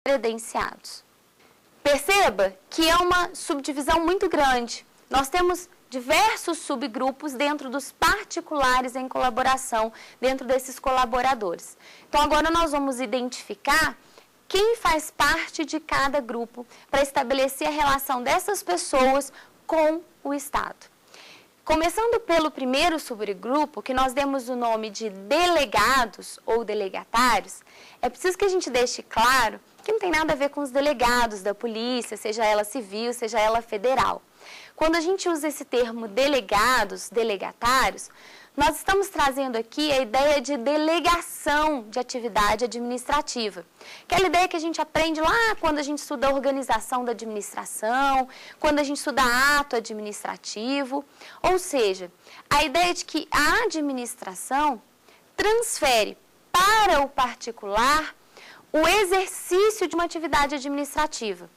credenciados. Perceba que é uma subdivisão muito grande. Nós temos diversos subgrupos dentro dos particulares em colaboração, dentro desses colaboradores. Então, agora nós vamos identificar quem faz parte de cada grupo para estabelecer a relação dessas pessoas com o Estado. Começando pelo primeiro subgrupo, que nós demos o nome de delegados ou delegatários, é preciso que a gente deixe claro que não tem nada a ver com os delegados da polícia, seja ela civil, seja ela federal. Quando a gente usa esse termo delegados, delegatários, nós estamos trazendo aqui a ideia de delegação de atividade administrativa. Aquela ideia que a gente aprende lá quando a gente estuda a organização da administração, quando a gente estuda ato administrativo. Ou seja, a ideia de que a administração transfere para o particular o exercício de uma atividade administrativa.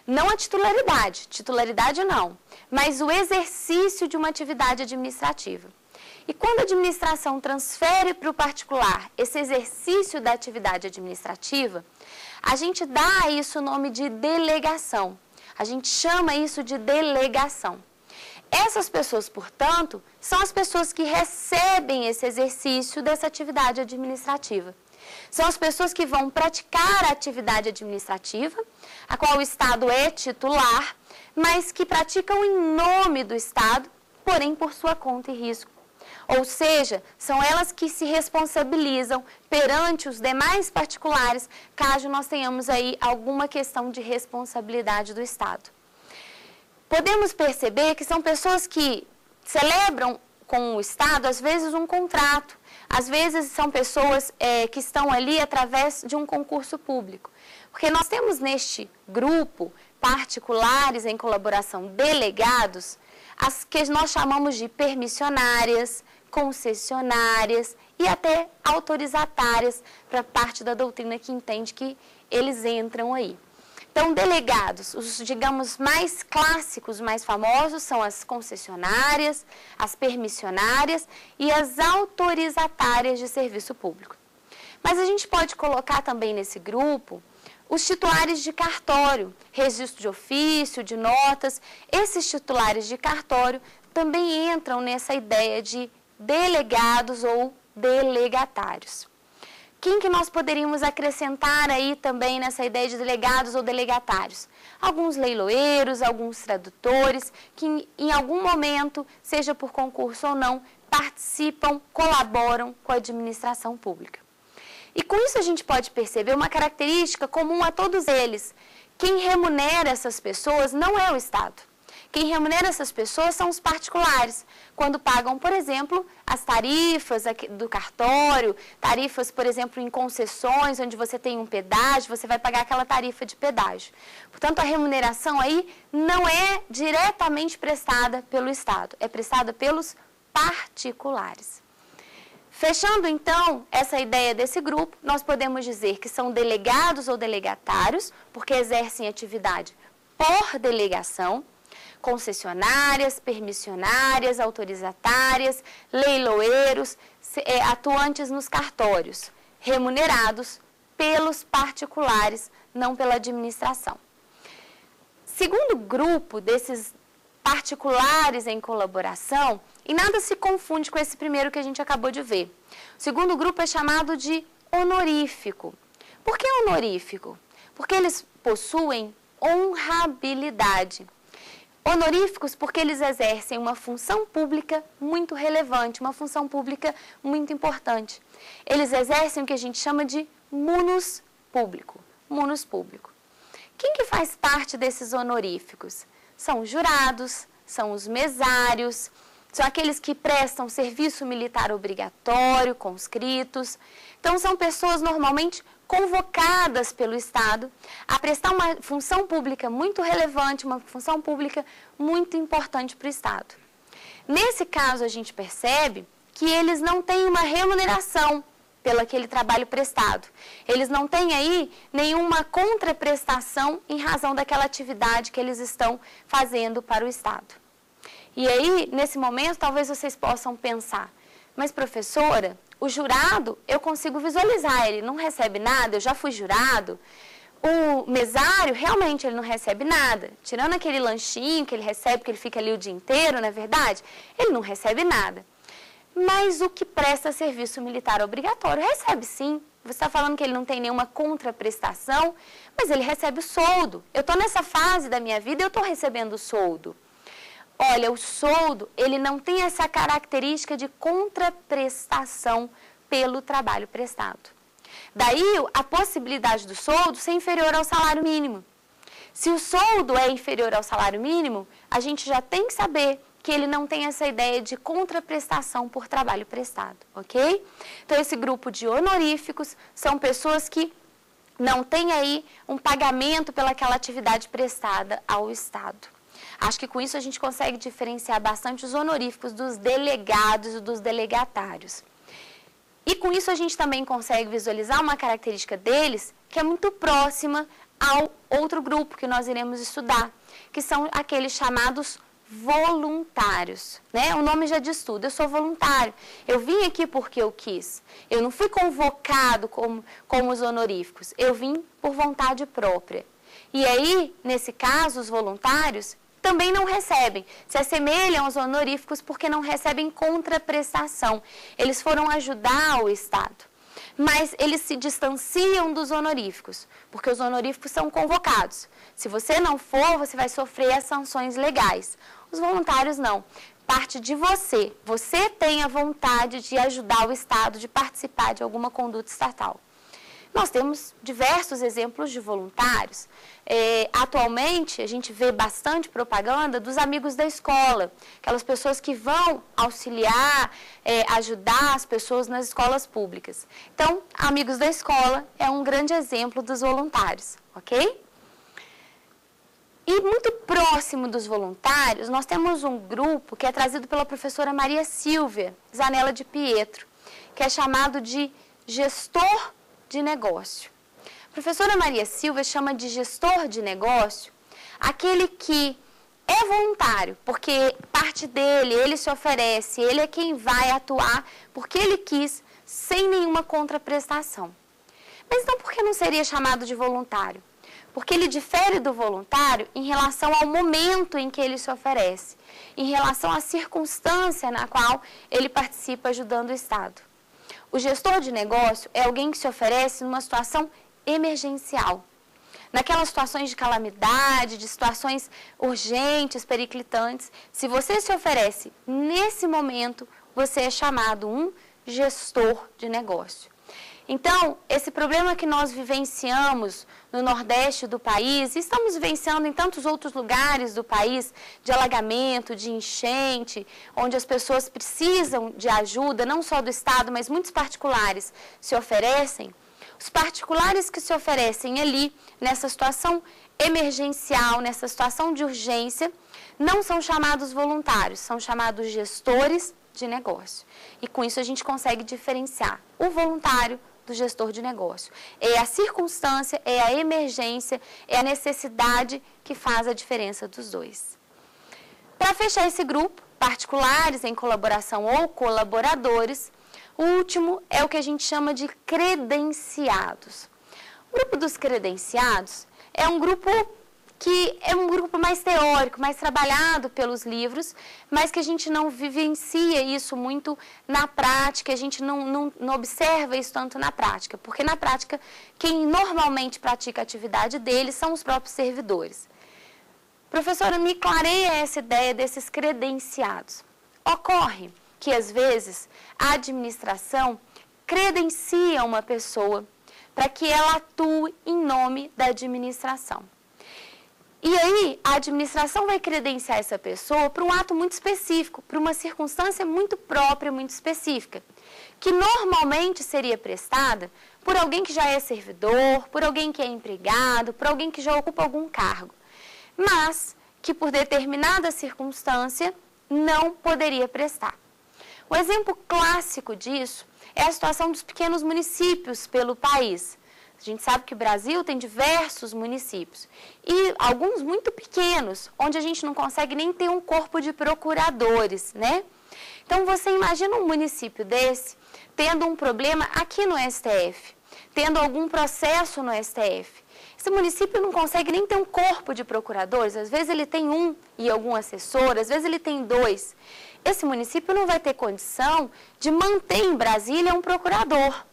Não a titularidade não, mas o exercício de uma atividade administrativa. E quando a administração transfere para o particular esse exercício da atividade administrativa, a gente dá a isso o nome de delegação. A gente chama isso de delegação. Essas pessoas, portanto, são as pessoas que recebem esse exercício dessa atividade administrativa. São as pessoas que vão praticar a atividade administrativa, a qual o Estado é titular, mas que praticam em nome do Estado, porém por sua conta e risco. Ou seja, são elas que se responsabilizam perante os demais particulares, caso nós tenhamos aí alguma questão de responsabilidade do Estado. Podemos perceber que são pessoas que celebram com o Estado, às vezes, um contrato. Às vezes, são pessoas que estão ali através de um concurso público. Porque nós temos neste grupo particulares em colaboração delegados, as que nós chamamos de permissionárias, concessionárias e até autorizatárias, para parte da doutrina que entende que eles entram aí. Então, delegados, os, digamos, mais clássicos, mais famosos, são as concessionárias, as permissionárias e as autorizatárias de serviço público. Mas a gente pode colocar também nesse grupo os titulares de cartório, registro de ofício, de notas. Esses titulares de cartório também entram nessa ideia de delegados ou delegatários. Quem que nós poderíamos acrescentar aí também nessa ideia de delegados ou delegatários? Alguns leiloeiros, alguns tradutores, que em algum momento, seja por concurso ou não, participam, colaboram com a administração pública. E com isso a gente pode perceber uma característica comum a todos eles. Quem remunera essas pessoas não é o Estado. Quem remunera essas pessoas são os particulares, quando pagam, por exemplo, as tarifas do cartório, tarifas, por exemplo, em concessões, onde você tem um pedágio, você vai pagar aquela tarifa de pedágio. Portanto, a remuneração aí não é diretamente prestada pelo Estado, é prestada pelos particulares. Fechando, então, essa ideia desse grupo, nós podemos dizer que são delegados ou delegatários, porque exercem atividade por delegação, concessionárias, permissionárias, autorizatárias, leiloeiros, atuantes nos cartórios, remunerados pelos particulares, não pela administração. Segundo grupo desses particulares em colaboração, e nada se confunde com esse primeiro que a gente acabou de ver. O segundo grupo é chamado de honorífico. Por que honorífico? Porque eles possuem honrabilidade. Honoríficos porque eles exercem uma função pública muito relevante, uma função pública muito importante. Eles exercem o que a gente chama de munus público. Munus público. Quem que faz parte desses honoríficos? São os jurados, são os mesários, são aqueles que prestam serviço militar obrigatório, conscritos. Então, são pessoas normalmente convocadas pelo Estado a prestar uma função pública muito relevante, uma função pública muito importante para o Estado. Nesse caso, a gente percebe que eles não têm uma remuneração pelo aquele trabalho prestado. Eles não têm aí nenhuma contraprestação em razão daquela atividade que eles estão fazendo para o Estado. E aí, nesse momento, talvez vocês possam pensar, mas professora, o jurado, eu consigo visualizar, ele não recebe nada, eu já fui jurado. O mesário, realmente, ele não recebe nada. Tirando aquele lanchinho que ele recebe, que ele fica ali o dia inteiro, não é verdade? Ele não recebe nada. Mas o que presta serviço militar obrigatório recebe sim. Você está falando que ele não tem nenhuma contraprestação, mas ele recebe o soldo. Eu estou nessa fase da minha vida e eu estou recebendo o soldo. Olha, o soldo, ele não tem essa característica de contraprestação pelo trabalho prestado. Daí, a possibilidade do soldo ser inferior ao salário mínimo. Se o soldo é inferior ao salário mínimo, a gente já tem que saber que ele não tem essa ideia de contraprestação por trabalho prestado, ok? Então, esse grupo de honoríficos são pessoas que não têm aí um pagamento pelaquela atividade prestada ao Estado. Acho que com isso a gente consegue diferenciar bastante os honoríficos dos delegados e dos delegatários. E com isso a gente também consegue visualizar uma característica deles que é muito próxima ao outro grupo que nós iremos estudar, que são aqueles chamados voluntários, né? O nome já diz tudo, eu sou voluntário, eu vim aqui porque eu quis, eu não fui convocado como os honoríficos, eu vim por vontade própria. E aí, nesse caso, os voluntários também não recebem, se assemelham aos honoríficos porque não recebem contraprestação. Eles foram ajudar o Estado, mas eles se distanciam dos honoríficos, porque os honoríficos são convocados. Se você não for, você vai sofrer as sanções legais. Os voluntários não. Parte de você. Você tem a vontade de ajudar o Estado, de participar de alguma conduta estatal. Nós temos diversos exemplos de voluntários. Atualmente, a gente vê bastante propaganda dos amigos da escola, aquelas pessoas que vão auxiliar, ajudar as pessoas nas escolas públicas. Então, amigos da escola é um grande exemplo dos voluntários, ok? E muito próximo dos voluntários, nós temos um grupo que é trazido pela professora Maria Silvia Zanella de Pietro, que é chamado de gestor de negócio. A professora Maria Silva chama de gestor de negócio aquele que é voluntário, porque parte dele, ele se oferece, ele é quem vai atuar porque ele quis, sem nenhuma contraprestação. Mas então por que não seria chamado de voluntário? Porque ele difere do voluntário em relação ao momento em que ele se oferece, em relação à circunstância na qual ele participa ajudando o Estado. O gestor de negócio é alguém que se oferece numa situação emergencial. Naquelas situações de calamidade, de situações urgentes, periclitantes, se você se oferece nesse momento, você é chamado um gestor de negócio. Então, esse problema que nós vivenciamos no Nordeste do país, e estamos vivenciando em tantos outros lugares do país, de alagamento, de enchente, onde as pessoas precisam de ajuda, não só do Estado, mas muitos particulares se oferecem. Os particulares que se oferecem ali, nessa situação emergencial, nessa situação de urgência, não são chamados voluntários, são chamados gestores de negócio. E com isso a gente consegue diferenciar o voluntário do gestor de negócio. É a circunstância, é a emergência, é a necessidade que faz a diferença dos dois. Para fechar esse grupo, particulares em colaboração ou colaboradores, o último é o que a gente chama de credenciados. O grupo dos credenciados é um grupo que é um grupo mais teórico, mais trabalhado pelos livros, mas que a gente não vivencia isso muito na prática, a gente não observa isso tanto na prática, porque na prática quem normalmente pratica a atividade deles são os próprios servidores. Professora, me clareia essa ideia desses credenciados. Ocorre que, às vezes, a administração credencia uma pessoa para que ela atue em nome da administração. E aí, a administração vai credenciar essa pessoa para um ato muito específico, para uma circunstância muito própria, muito específica, que normalmente seria prestada por alguém que já é servidor, por alguém que é empregado, por alguém que já ocupa algum cargo, mas que por determinada circunstância não poderia prestar. O exemplo clássico disso é a situação dos pequenos municípios pelo país. A gente sabe que o Brasil tem diversos municípios e alguns muito pequenos, onde a gente não consegue nem ter um corpo de procuradores, né? Então, você imagina um município desse tendo um problema aqui no STF, tendo algum processo no STF. Esse município não consegue nem ter um corpo de procuradores, às vezes ele tem um e algum assessor, às vezes ele tem dois. Esse município não vai ter condição de manter em Brasília um procurador,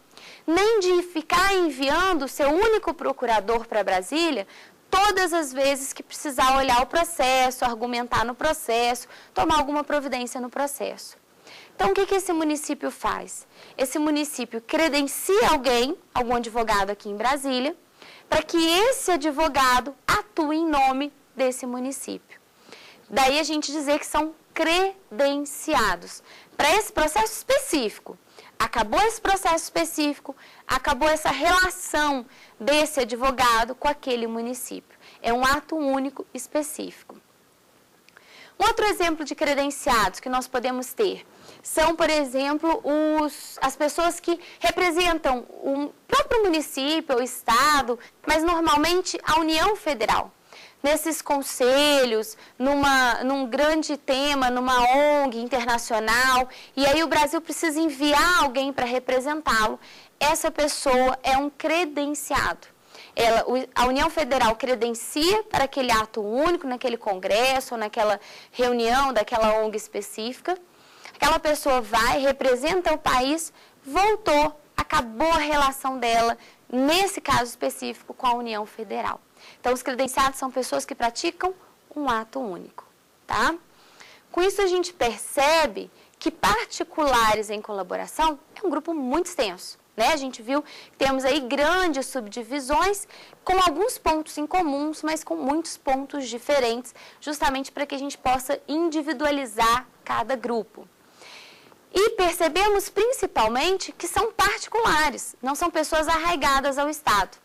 nem de ficar enviando o seu único procurador para Brasília todas as vezes que precisar olhar o processo, argumentar no processo, tomar alguma providência no processo. Então, o que esse município faz? Esse município credencia algum advogado aqui em Brasília, para que esse advogado atue em nome desse município. Daí a gente dizer que são credenciados para esse processo específico. Acabou esse processo específico, acabou essa relação desse advogado com aquele município. É um ato único específico. Um outro exemplo de credenciados que nós podemos ter são, por exemplo, as pessoas que representam o próprio município ou estado, mas normalmente a União Federal. Nesses conselhos, num grande tema, numa ONG internacional, e aí o Brasil precisa enviar alguém para representá-lo, essa pessoa é um credenciado. A União Federal credencia para aquele ato único, naquele congresso, ou naquela reunião daquela ONG específica. Aquela pessoa vai, representa o país, voltou, acabou a relação dela, nesse caso específico, com a União Federal. Então, os credenciados são pessoas que praticam um ato único, tá? Com isso, a gente percebe que particulares em colaboração é um grupo muito extenso, né? A gente viu que temos aí grandes subdivisões com alguns pontos em comuns, mas com muitos pontos diferentes, justamente para que a gente possa individualizar cada grupo. E percebemos principalmente que são particulares, não são pessoas arraigadas ao Estado.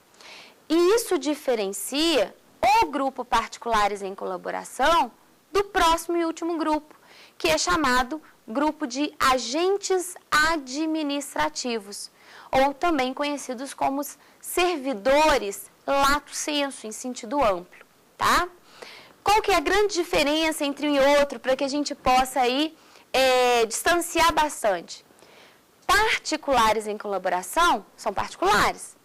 E isso diferencia o grupo particulares em colaboração do próximo e último grupo, que é chamado grupo de agentes administrativos, ou também conhecidos como os servidores lato sensu, em sentido amplo, tá? Qual que é a grande diferença entre um e outro, para que a gente possa aí distanciar bastante? Particulares em colaboração são particulares.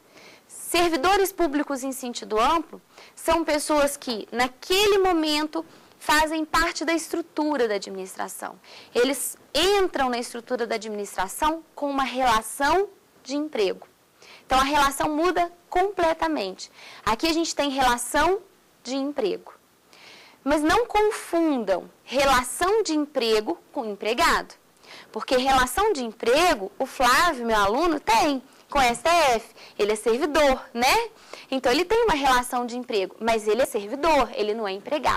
Servidores públicos em sentido amplo são pessoas que, naquele momento, fazem parte da estrutura da administração. Eles entram na estrutura da administração com uma relação de emprego. Então, a relação muda completamente. Aqui a gente tem relação de emprego. Mas não confundam relação de emprego com empregado. Porque relação de emprego, o Flávio, meu aluno, tem com o STF. Ele é servidor, né? Então, ele tem uma relação de emprego, mas ele é servidor, ele não é empregado.